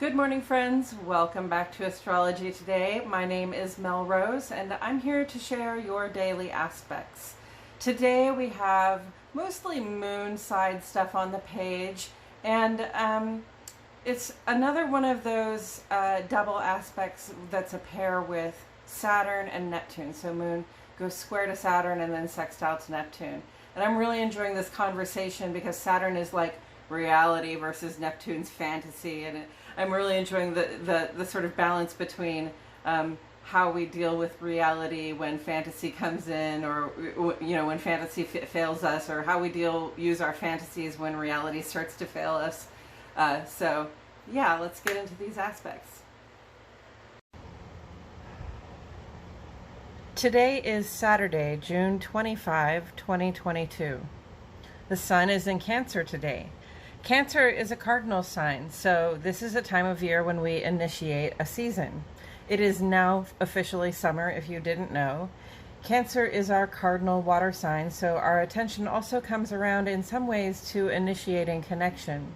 Good morning, friends. Welcome back to Astrology today. My name is Melrose, and I'm here to share your daily aspects. Today we have mostly moon side stuff on the page, and it's another one of those double aspects that's a pair with Saturn and Neptune. So moon goes square to Saturn and then sextile to Neptune. And I'm really enjoying this conversation because Saturn is like reality versus Neptune's fantasy, and I'm really enjoying the sort of balance between how we deal with reality when fantasy comes in, or when fantasy fails us, or how we use our fantasies when reality starts to fail us. So yeah, let's get into these aspects. Today is Saturday, June 25, 2022. The sun is in Cancer today. Cancer is a cardinal sign, so this is a time of year when we initiate a season. It is now officially summer, if you didn't know. Cancer is our cardinal water sign, so our attention also comes around in some ways to initiating connection.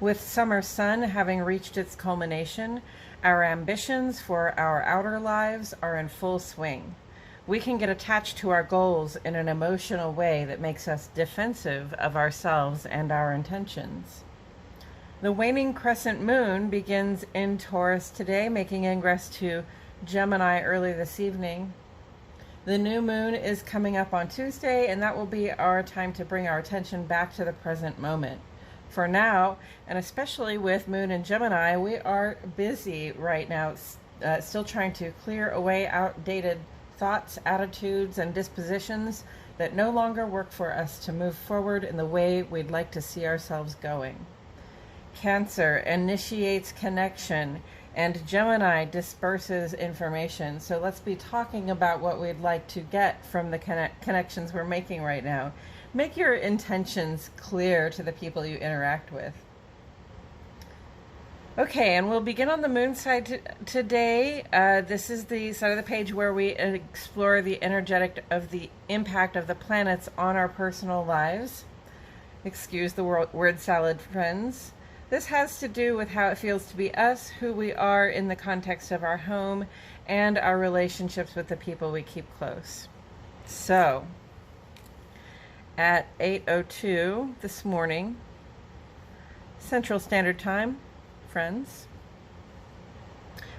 With summer sun having reached its culmination, our ambitions for our outer lives are in full swing. We can get attached to our goals in an emotional way that makes us defensive of ourselves and our intentions. The waning crescent moon begins in Taurus today, making ingress to Gemini early this evening. The new moon is coming up on Tuesday, and that will be our time to bring our attention back to the present moment. For now, and especially with moon in Gemini, we are busy right now, still trying to clear away outdated thoughts, attitudes, and dispositions that no longer work for us to move forward in the way we'd like to see ourselves going. Cancer initiates connection, and Gemini disperses information. So let's be talking about what we'd like to get from the connections we're making right now. Make your intentions clear to the people you interact with. Okay, and we'll begin on the moon side today. This is the side of the page where we explore the energetic of the impact of the planets on our personal lives. Excuse the word salad, friends. This has to do with how it feels to be us, who we are in the context of our home, and our relationships with the people we keep close. So, at 8:02 this morning, Central Standard Time, friends,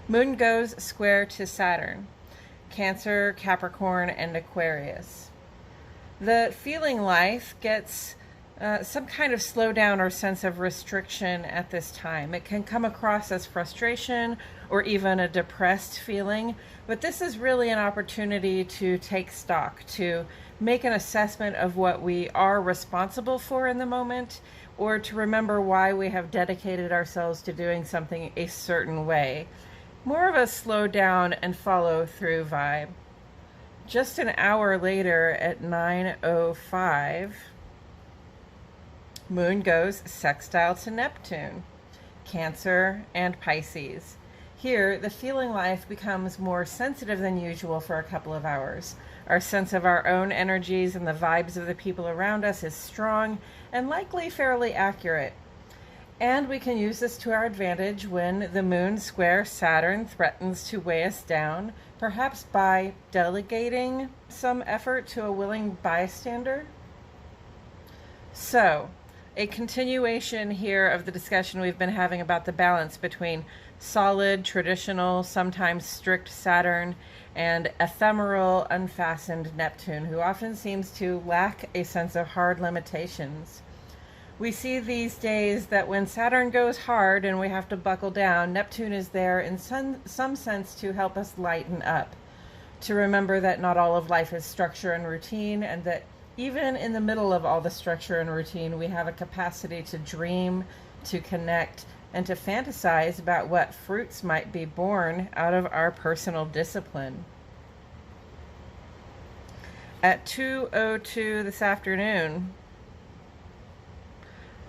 moon goes square to Saturn, Cancer, Capricorn, and Aquarius. The feeling life gets some kind of slowdown or sense of restriction at this time. It can come across as frustration or even a depressed feeling, but this is really an opportunity to take stock, to make an assessment of what we are responsible for in the moment, or to remember why we have dedicated ourselves to doing something a certain way. More of a slow down and follow through vibe. Just an hour later at 9:05, moon goes sextile to Neptune, Cancer, and Pisces. Here, the feeling life becomes more sensitive than usual for a couple of hours. Our sense of our own energies and the vibes of the people around us is strong and likely fairly accurate. And we can use this to our advantage when the moon square Saturn threatens to weigh us down, perhaps by delegating some effort to a willing bystander. So, a continuation here of the discussion we've been having about the balance between solid, traditional, sometimes strict Saturn and ephemeral, unfastened Neptune, who often seems to lack a sense of hard limitations. We see these days that when Saturn goes hard and we have to buckle down, Neptune is there in some sense to help us lighten up, to remember that not all of life is structure and routine, and that even in the middle of all the structure and routine, we have a capacity to dream, to connect, and to fantasize about what fruits might be born out of our personal discipline. At 2:02 this afternoon,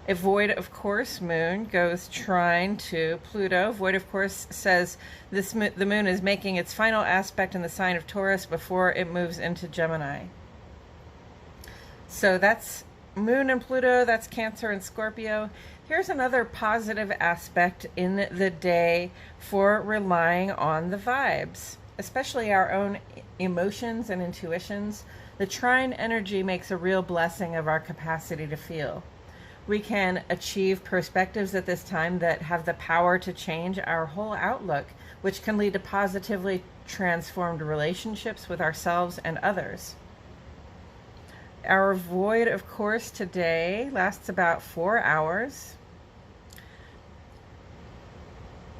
a void of course moon goes trine to Pluto. Void of course says the moon is making its final aspect in the sign of Taurus before it moves into Gemini. So that's Moon and Pluto, that's Cancer and Scorpio. Here's another positive aspect in the day for relying on the vibes, especially our own emotions and intuitions. The trine energy makes a real blessing of our capacity to feel. We can achieve perspectives at this time that have the power to change our whole outlook, which can lead to positively transformed relationships with ourselves and others. Our void, of course, today lasts about 4 hours.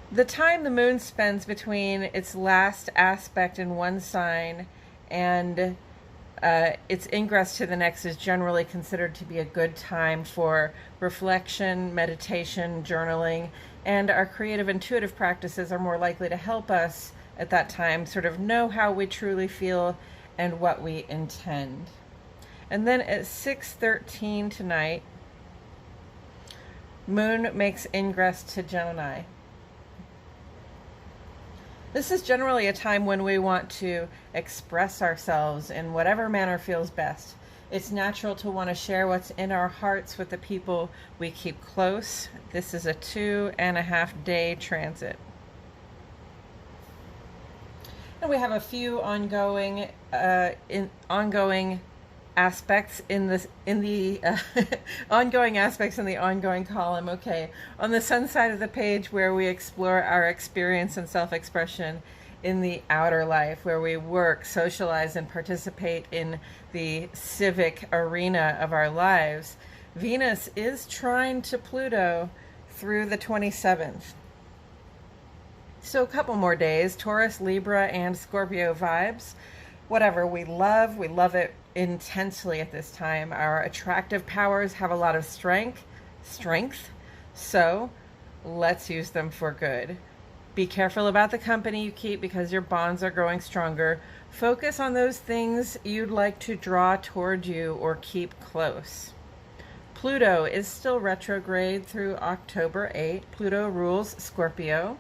The time the moon spends between its last aspect in one sign and its ingress to the next is generally considered to be a good time for reflection, meditation, journaling, and our creative intuitive practices are more likely to help us at that time sort of know how we truly feel and what we intend. And then at 6:13 tonight, Moon makes ingress to Gemini. This is generally a time when we want to express ourselves in whatever manner feels best. It's natural to want to share what's in our hearts with the people we keep close. This is a 2.5-day transit. And we have a few ongoing aspects in the ongoing aspects in the ongoing column. Okay, on the sun side of the page, where we explore our experience and self-expression in the outer life, where we work, socialize, and participate in the civic arena of our lives, Venus is trine to Pluto through the 27th. So a couple more days, Taurus, Libra, and Scorpio vibes. Whatever we love it intensely at this time. Our attractive powers have a lot of strength, so let's use them for good. Be careful about the company you keep because your bonds are growing stronger. Focus on those things you'd like to draw toward you or keep close. Pluto is still retrograde through October 8. Pluto rules Scorpio.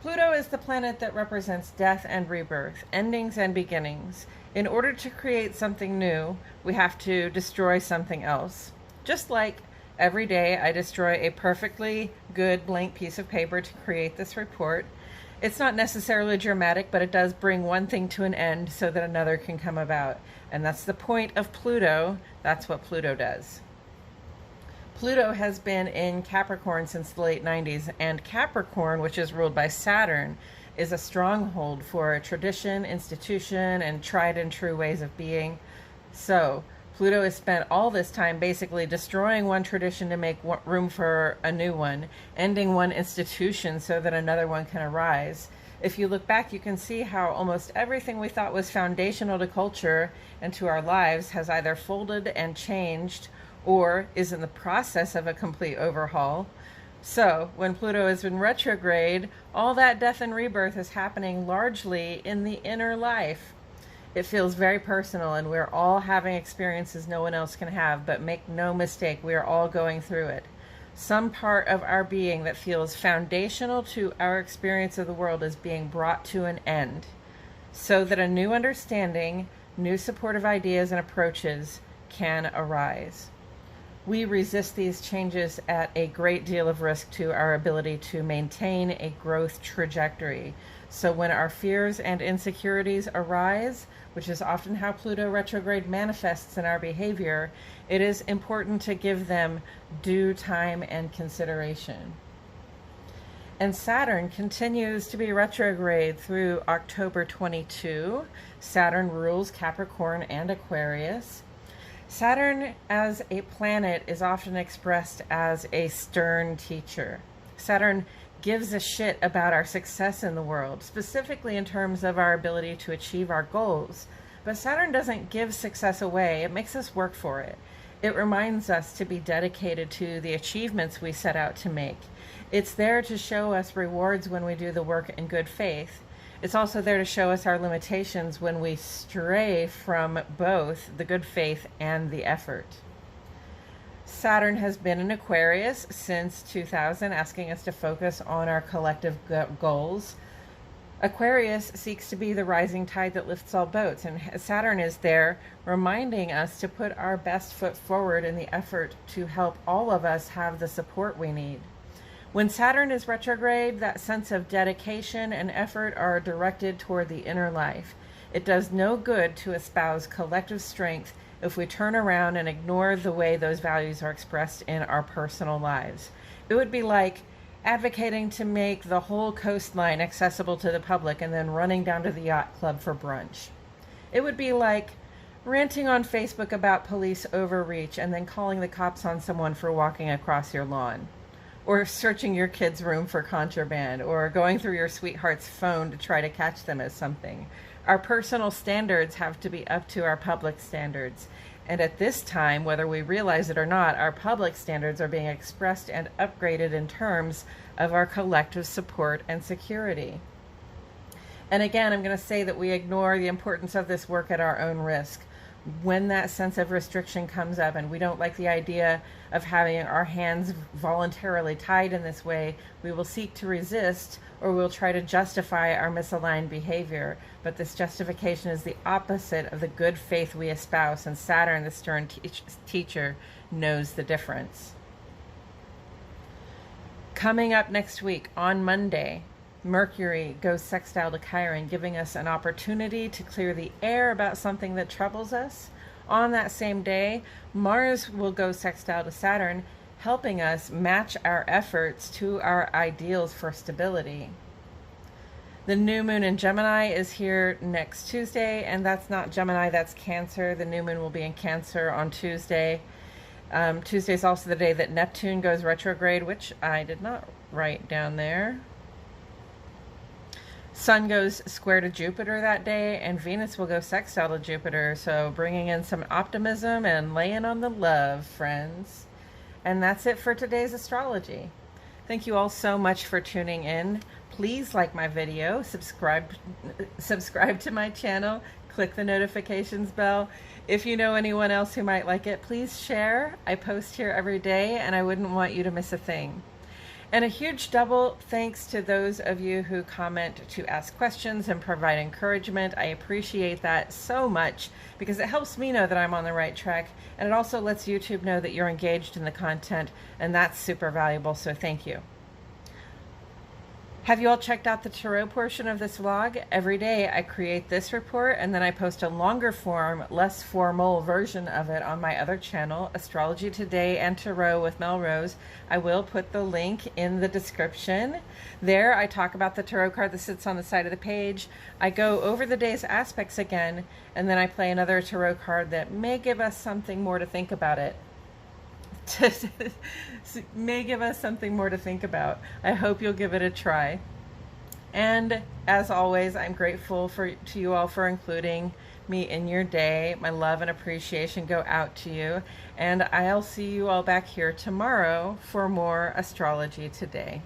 Pluto is the planet that represents death and rebirth, endings and beginnings. In order to create something new, we have to destroy something else. Just like every day I destroy a perfectly good blank piece of paper to create this report. It's not necessarily dramatic, but it does bring one thing to an end so that another can come about. And that's the point of Pluto. That's what Pluto does. Pluto has been in Capricorn since the late 90s, and Capricorn, which is ruled by Saturn, is a stronghold for tradition, institution, and tried and true ways of being. So Pluto has spent all this time basically destroying one tradition to make room for a new one, ending one institution so that another one can arise. If you look back, you can see how almost everything we thought was foundational to culture and to our lives has either folded and changed or is in the process of a complete overhaul. So when Pluto is in retrograde, all that death and rebirth is happening largely in the inner life. It feels very personal, and we're all having experiences no one else can have, but make no mistake, we are all going through it. Some part of our being that feels foundational to our experience of the world is being brought to an end, so that a new understanding, new supportive ideas and approaches can arise. We resist these changes at a great deal of risk to our ability to maintain a growth trajectory. So when our fears and insecurities arise, which is often how Pluto retrograde manifests in our behavior, it is important to give them due time and consideration. And Saturn continues to be retrograde through October 22. Saturn rules Capricorn and Aquarius. Saturn as a planet is often expressed as a stern teacher. Saturn gives a shit about our success in the world, specifically in terms of our ability to achieve our goals. But Saturn doesn't give success away, it makes us work for it. It reminds us to be dedicated to the achievements we set out to make. It's there to show us rewards when we do the work in good faith. It's also there to show us our limitations when we stray from both the good faith and the effort. Saturn has been in Aquarius since 2000, asking us to focus on our collective goals. Aquarius seeks to be the rising tide that lifts all boats, and Saturn is there reminding us to put our best foot forward in the effort to help all of us have the support we need. When Saturn is retrograde, that sense of dedication and effort are directed toward the inner life. It does no good to espouse collective strength if we turn around and ignore the way those values are expressed in our personal lives. It would be like advocating to make the whole coastline accessible to the public and then running down to the yacht club for brunch. It would be like ranting on Facebook about police overreach and then calling the cops on someone for walking across your lawn, or searching your kid's room for contraband, or going through your sweetheart's phone to try to catch them as something. Our personal standards have to be up to our public standards. And at this time, whether we realize it or not, our public standards are being expressed and upgraded in terms of our collective support and security. And again, I'm going to say that we ignore the importance of this work at our own risk. When that sense of restriction comes up and we don't like the idea of having our hands voluntarily tied in this way, we will seek to resist, or we'll try to justify our misaligned behavior. But this justification is the opposite of the good faith we espouse, and Saturn, the stern teacher, knows the difference. Coming up next week on Monday, Mercury goes sextile to Chiron, giving us an opportunity to clear the air about something that troubles us. On that same day, Mars will go sextile to Saturn, helping us match our efforts to our ideals for stability. The new moon in Gemini is here next Tuesday, and that's not Gemini, that's Cancer. The new moon will be in Cancer on Tuesday. Tuesday is also the day that Neptune goes retrograde, which I did not write down there. Sun goes square to Jupiter that day, and Venus will go sextile to Jupiter, so bringing in some optimism and laying on the love, friends. And that's it for today's astrology. Thank you all so much for tuning in. Please like my video, subscribe to my channel, click the notifications bell. If you know anyone else who might like it, please share. I post here every day, and I wouldn't want you to miss a thing. And a huge double thanks to those of you who comment to ask questions and provide encouragement. I appreciate that so much because it helps me know that I'm on the right track, and it also lets YouTube know that you're engaged in the content, and that's super valuable, so thank you. Have you all checked out the tarot portion of this vlog? Every day I create this report and then I post a longer form, less formal version of it on my other channel, Astrology Today and Tarot with Melrose. I will put the link in the description. There I talk about the tarot card that sits on the side of the page. I go over the day's aspects again, and then I play another tarot card that may give us something more to think about it. May give us something more to think about. I hope you'll give it a try. And as always, I'm grateful to you all for including me in your day. My love and appreciation go out to you, and I'll see you all back here tomorrow for more Astrology Today.